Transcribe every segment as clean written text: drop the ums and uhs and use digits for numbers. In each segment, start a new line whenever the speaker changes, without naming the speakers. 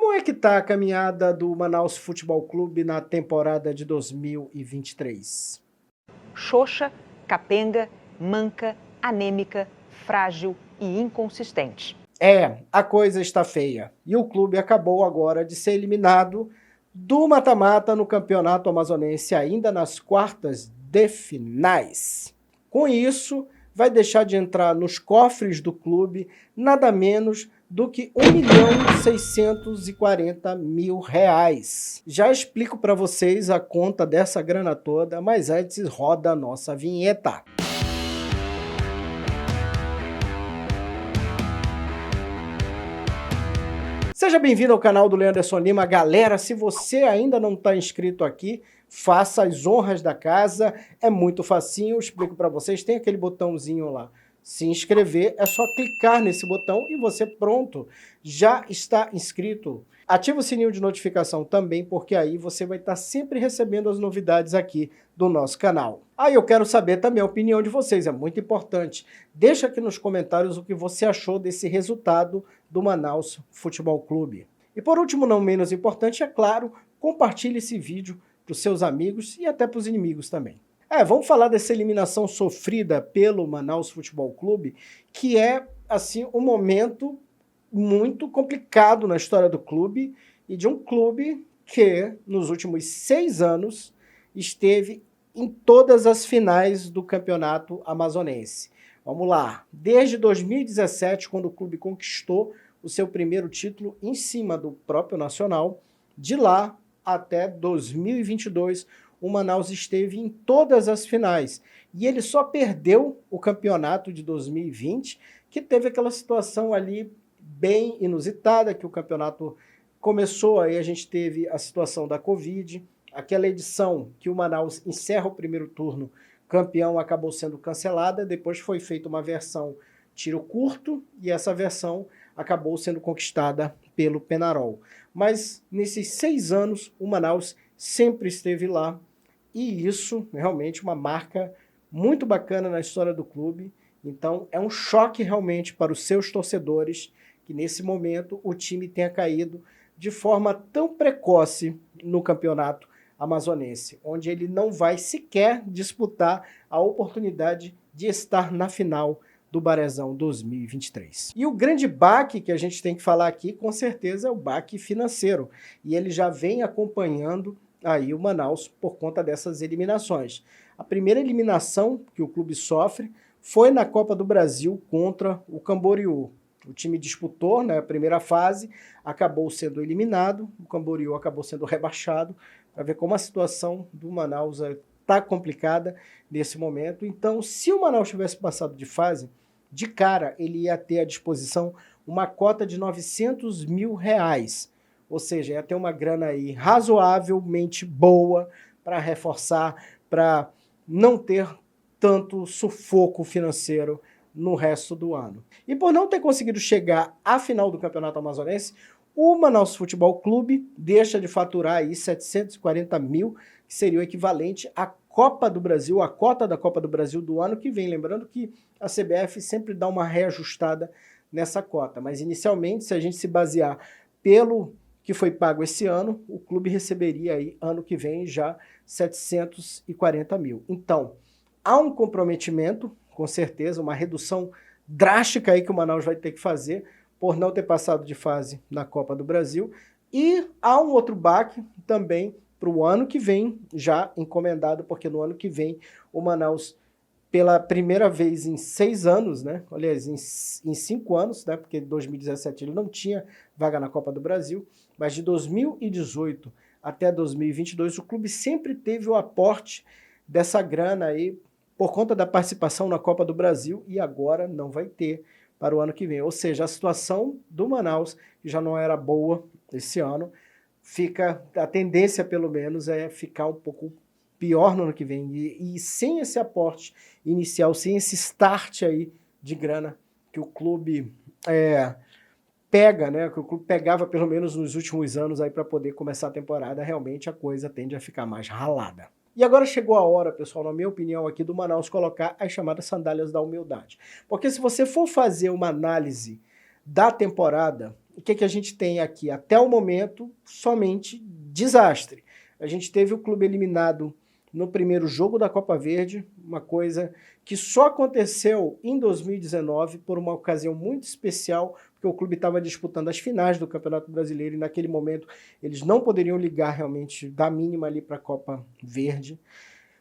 Como é que está a caminhada do Manaus Futebol Clube na temporada de 2023?
Xoxa, capenga, manca, anêmica, frágil e inconsistente.
A coisa está feia. E o clube acabou agora de ser eliminado do mata-mata no Campeonato Amazonense, ainda nas quartas de finais. Com isso, vai deixar de entrar nos cofres do clube nada menos do que R$ 1.640.000. Já explico para vocês a conta dessa grana toda, mas antes roda a nossa vinheta. Seja bem-vindo ao canal do Leanderson Lima. Galera, se você ainda não está inscrito aqui, faça as honras da casa, é muito facinho, eu explico para vocês, tem aquele botãozinho lá, se inscrever, é só clicar nesse botão e você pronto, já está inscrito. Ativa o sininho de notificação também, porque aí você vai estar sempre recebendo as novidades aqui do nosso canal. Aí eu quero saber também a opinião de vocês, é muito importante. Deixa aqui nos comentários o que você achou desse resultado do Manaus Futebol Clube. E por último, não menos importante, é claro, compartilhe esse vídeo para os seus amigos e até para os inimigos também. Vamos falar dessa eliminação sofrida pelo Manaus Futebol Clube, que é, assim, um momento muito complicado na história do clube e de um clube que, nos últimos 6 anos, esteve em todas as finais do Campeonato Amazonense. Vamos lá, desde 2017, quando o clube conquistou o seu primeiro título em cima do próprio Nacional, de lá até 2022, o Manaus esteve em todas as finais. E ele só perdeu o campeonato de 2020, que teve aquela situação ali bem inusitada, que o campeonato começou, aí a gente teve a situação da Covid, aquela edição que o Manaus encerra o primeiro turno, campeão, acabou sendo cancelada, depois foi feita uma versão tiro curto, e essa versão acabou sendo conquistada pelo Penharol. Mas nesses 6 anos, o Manaus sempre esteve lá, e isso realmente uma marca muito bacana na história do clube. Então é um choque realmente para os seus torcedores que nesse momento o time tenha caído de forma tão precoce no campeonato amazonense, onde ele não vai sequer disputar a oportunidade de estar na final do Barezão 2023. E o grande baque que a gente tem que falar aqui, com certeza, é o baque financeiro. E ele já vem acompanhando aí o Manaus por conta dessas eliminações. A primeira eliminação que o clube sofre foi na Copa do Brasil contra o Camboriú. O time disputou, né, a primeira fase, acabou sendo eliminado, o Camboriú acabou sendo rebaixado, para ver como a situação do Manaus está complicada nesse momento. Então, se o Manaus tivesse passado de fase, de cara ele ia ter à disposição uma cota de R$ 900 mil, ou seja, ia ter uma grana aí razoavelmente boa para reforçar, para não ter tanto sufoco financeiro no resto do ano. E por não ter conseguido chegar à final do Campeonato Amazonense, o Manaus Futebol Clube deixa de faturar aí 740 mil, que seria o equivalente à Copa do Brasil, a cota da Copa do Brasil do ano que vem. Lembrando que a CBF sempre dá uma reajustada nessa cota, mas inicialmente, se a gente se basear pelo que foi pago esse ano, o clube receberia aí ano que vem já 740 mil. Então, há um comprometimento, com certeza, uma redução drástica aí que o Manaus vai ter que fazer por não ter passado de fase na Copa do Brasil. E há um outro baque também para o ano que vem, já encomendado, porque no ano que vem o Manaus, pela primeira vez em 6 anos, né? Aliás, em 5 anos, né? Porque em 2017 ele não tinha vaga na Copa do Brasil, mas de 2018 até 2022 o clube sempre teve o aporte dessa grana aí por conta da participação na Copa do Brasil, e agora não vai ter para o ano que vem. Ou seja, a situação do Manaus, que já não era boa esse ano, a tendência pelo menos é ficar um pouco pior no ano que vem. E sem esse aporte inicial, sem esse start aí de grana que o clube pega, né, que o clube pegava pelo menos nos últimos anos aí para poder começar a temporada, realmente a coisa tende a ficar mais ralada. E agora chegou a hora, pessoal, na minha opinião aqui, do Manaus colocar as chamadas sandálias da humildade. Porque se você for fazer uma análise da temporada, o que a gente tem aqui? Até o momento, somente desastre. A gente teve o clube eliminado no primeiro jogo da Copa Verde, uma coisa que só aconteceu em 2019 por uma ocasião muito especial, porque o clube estava disputando as finais do Campeonato Brasileiro e naquele momento eles não poderiam ligar realmente da mínima ali para a Copa Verde.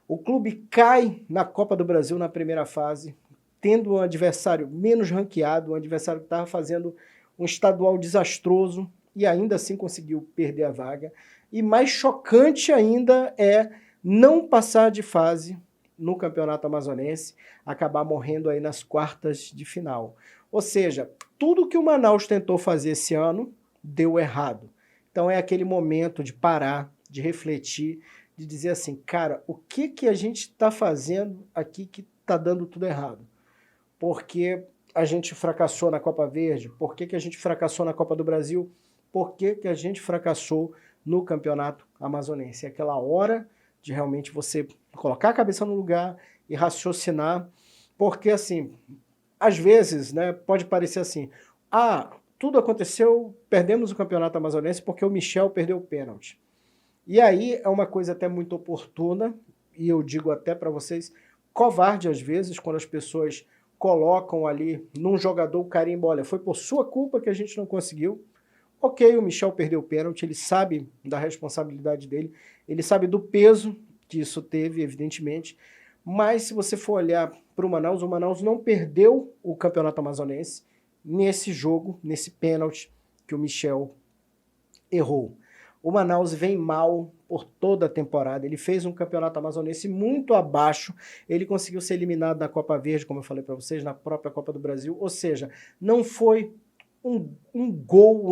O clube cai na Copa do Brasil na primeira fase, tendo um adversário menos ranqueado, um adversário que estava fazendo um estadual desastroso e ainda assim conseguiu perder a vaga. E mais chocante ainda é não passar de fase no Campeonato Amazonense, acabar morrendo aí nas quartas de final. Ou seja, tudo que o Manaus tentou fazer esse ano deu errado. Então é aquele momento de parar, de refletir, de dizer assim, cara, o que a gente está fazendo aqui que está dando tudo errado? Porque a gente fracassou na Copa Verde? Por que a gente fracassou na Copa do Brasil? Por que a gente fracassou no Campeonato Amazonense? É aquela hora de realmente você colocar a cabeça no lugar e raciocinar, porque assim, às vezes, né, pode parecer assim, tudo aconteceu, perdemos o Campeonato Amazonense porque o Michel perdeu o pênalti. E aí é uma coisa até muito oportuna, e eu digo até para vocês, covarde às vezes, quando as pessoas colocam ali num jogador o carimbo, olha, foi por sua culpa que a gente não conseguiu. Ok, o Michel perdeu o pênalti, ele sabe da responsabilidade dele, ele sabe do peso que isso teve, evidentemente, mas se você for olhar para o Manaus não perdeu o Campeonato Amazonense nesse jogo, nesse pênalti que o Michel errou. O Manaus vem mal por toda a temporada, ele fez um Campeonato Amazonense muito abaixo, ele conseguiu ser eliminado na Copa Verde, como eu falei para vocês, na própria Copa do Brasil, ou seja, não foi um gol,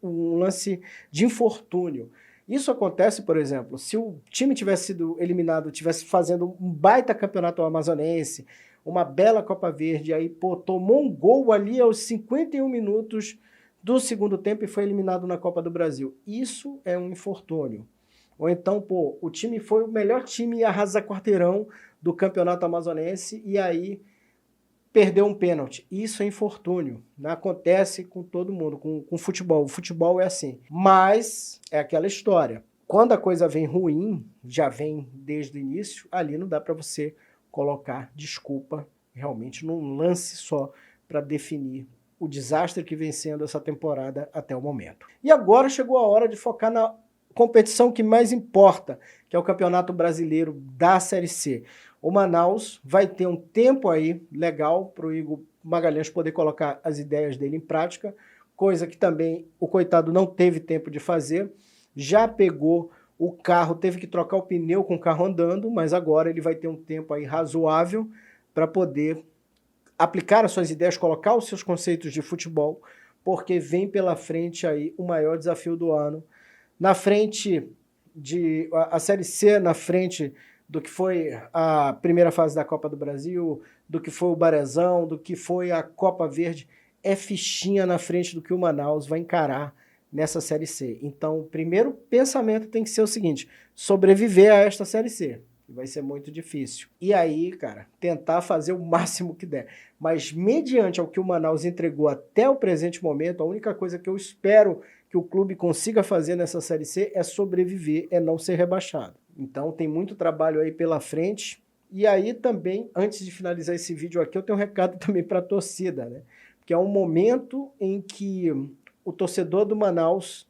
um lance de infortúnio. Isso acontece, por exemplo, se o time tivesse sido eliminado, tivesse fazendo um baita campeonato amazonense, uma bela Copa Verde, aí, tomou um gol ali aos 51 minutos do segundo tempo e foi eliminado na Copa do Brasil. Isso é um infortúnio. Ou então, o time foi o melhor time arrasa-quarteirão do campeonato amazonense e aí perdeu um pênalti. Isso é infortúnio. Não acontece com todo mundo, com futebol. O futebol é assim. Mas é aquela história. Quando a coisa vem ruim, já vem desde o início, ali não dá para você colocar desculpa realmente num lance só para definir o desastre que vem sendo essa temporada até o momento. E agora chegou a hora de focar na competição que mais importa, que é o Campeonato Brasileiro da Série C. O Manaus vai ter um tempo aí legal para o Igor Magalhães poder colocar as ideias dele em prática, coisa que também o coitado não teve tempo de fazer. Já pegou o carro, teve que trocar o pneu com o carro andando, mas agora ele vai ter um tempo aí razoável para poder aplicar as suas ideias, colocar os seus conceitos de futebol, porque vem pela frente aí o maior desafio do ano. Na frente a Série C, na frente do que foi a primeira fase da Copa do Brasil, do que foi o Barezão, do que foi a Copa Verde, é fichinha na frente do que o Manaus vai encarar nessa Série C. Então, o primeiro pensamento tem que ser o seguinte, sobreviver a esta Série C, que vai ser muito difícil. E aí, cara, tentar fazer o máximo que der. Mas, mediante ao que o Manaus entregou até o presente momento, a única coisa que eu espero que o clube consiga fazer nessa Série C é sobreviver, é não ser rebaixado. Então tem muito trabalho aí pela frente. E aí também, antes de finalizar esse vídeo aqui, eu tenho um recado também para a torcida, né? Porque é um momento em que o torcedor do Manaus,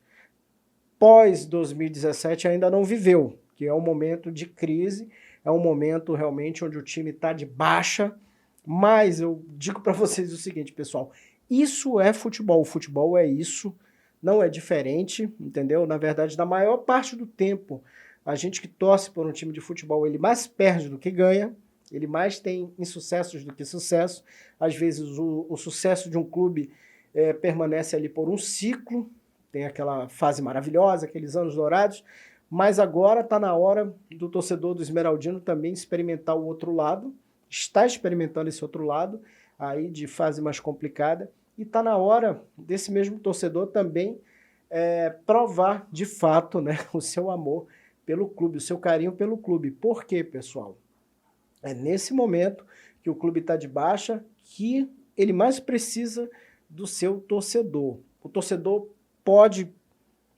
pós 2017, ainda não viveu, que é um momento de crise, é um momento realmente onde o time está de baixa. Mas eu digo para vocês o seguinte, pessoal, isso é futebol, o futebol é isso, não é diferente, entendeu? Na verdade, na maior parte do tempo, a gente que torce por um time de futebol, ele mais perde do que ganha, ele mais tem insucessos do que sucesso. Às vezes o sucesso de um clube permanece ali por um ciclo, tem aquela fase maravilhosa, aqueles anos dourados, mas agora está na hora do torcedor do Esmeraldino também experimentar o outro lado, está experimentando esse outro lado, aí de fase mais complicada, e está na hora desse mesmo torcedor também provar de fato, né, o seu amor pelo clube, o seu carinho pelo clube. Por quê, pessoal? É nesse momento que o clube está de baixa que ele mais precisa do seu torcedor. O torcedor pode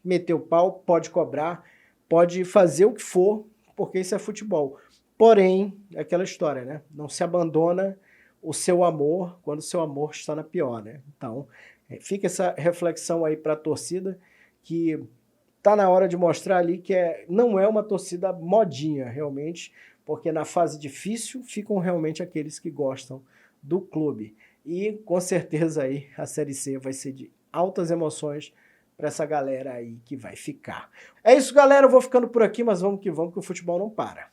meter o pau, pode cobrar, pode fazer o que for, porque isso é futebol. Porém, é aquela história, né? Não se abandona o seu amor quando o seu amor está na pior, né? Então, fica essa reflexão aí para a torcida, que tá na hora de mostrar ali que não é uma torcida modinha, realmente, porque na fase difícil ficam realmente aqueles que gostam do clube. E com certeza aí a Série C vai ser de altas emoções para essa galera aí que vai ficar. É isso, galera. Eu vou ficando por aqui, mas vamos que o futebol não para.